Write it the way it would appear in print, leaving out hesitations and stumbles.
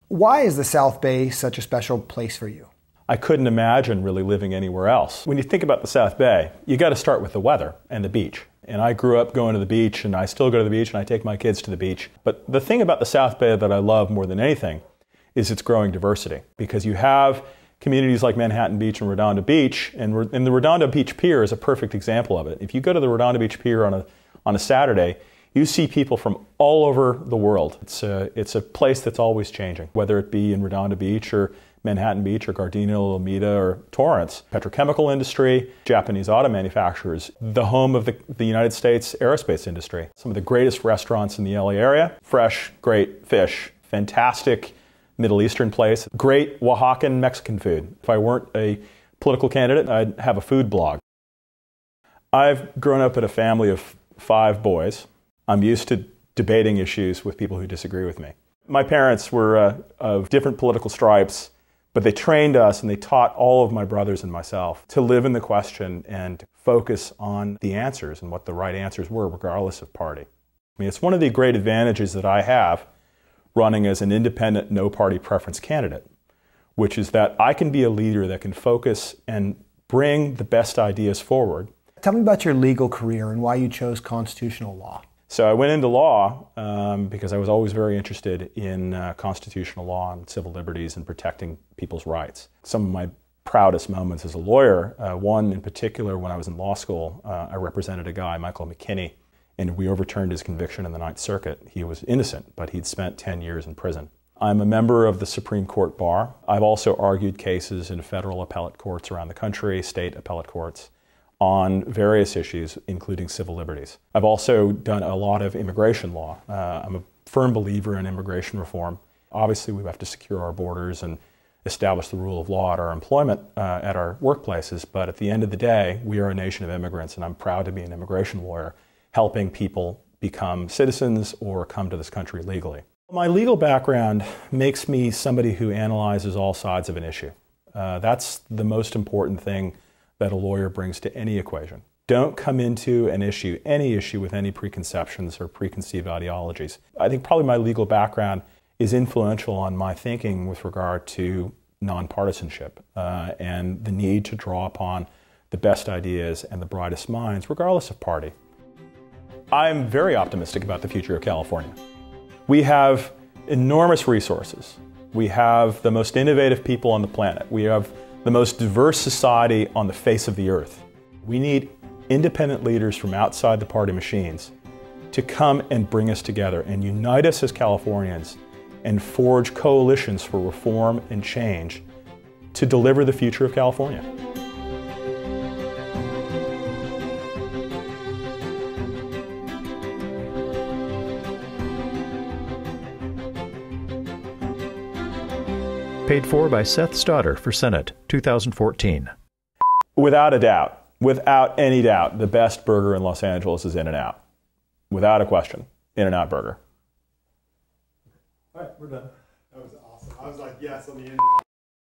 Why is the South Bay such a special place for you? I couldn't imagine really living anywhere else. When you think about the South Bay, you got to start with the weather and the beach. And I grew up going to the beach, and I still go to the beach, and I take my kids to the beach. But the thing about the South Bay that I love more than anything is its growing diversity, because you have communities like Manhattan Beach and Redondo Beach, and the Redondo Beach Pier is a perfect example of it. If you go to the Redondo Beach Pier on a Saturday, you see people from all over the world. It's a place that's always changing, whether it be in Redondo Beach or Manhattan Beach or Gardena, Alameda, or Torrance. Petrochemical industry, Japanese auto manufacturers, the home of the United States aerospace industry. Some of the greatest restaurants in the LA area, fresh, great fish, fantastic Middle Eastern place, great Oaxacan Mexican food. If I weren't a political candidate, I'd have a food blog. I've grown up in a family of 5 boys. I'm used to debating issues with people who disagree with me. My parents were of different political stripes, but they trained us and they taught all of my brothers and myself to live in the question and focus on the answers and what the right answers were, regardless of party. I mean, it's one of the great advantages that I have running as an independent, no-party preference candidate, which is that I can be a leader that can focus and bring the best ideas forward. Tell me about your legal career and why you chose constitutional law. So I went into law because I was always very interested in constitutional law and civil liberties and protecting people's rights. Some of my proudest moments as a lawyer, one in particular when I was in law school, I represented a guy, Michael McKinney, and we overturned his conviction in the Ninth Circuit. He was innocent, but he'd spent 10 years in prison. I'm a member of the Supreme Court Bar. I've also argued cases in federal appellate courts around the country, state appellate courts, on various issues, including civil liberties. I've also done a lot of immigration law. I'm a firm believer in immigration reform. Obviously, we have to secure our borders and establish the rule of law at our employment, at our workplaces, but at the end of the day, we are a nation of immigrants, and I'm proud to be an immigration lawyer, helping people become citizens or come to this country legally. My legal background makes me somebody who analyzes all sides of an issue. That's the most important thing that a lawyer brings to any equation. Don't come into an issue, any issue, with any preconceptions or preconceived ideologies. I think probably my legal background is influential on my thinking with regard to nonpartisanship and the need to draw upon the best ideas and the brightest minds, regardless of party. I'm very optimistic about the future of California. We have enormous resources. We have the most innovative people on the planet. We have the most diverse society on the face of the earth. We need independent leaders from outside the party machines to come and bring us together and unite us as Californians and forge coalitions for reform and change to deliver the future of California. Paid for by Seth Stodder for Senate, 2014. Without a doubt, without any doubt, the best burger in Los Angeles is In-N-Out. Without a question, In-N-Out burger. All right, we're done. That was awesome. I was like, yes, on the In-N-Out.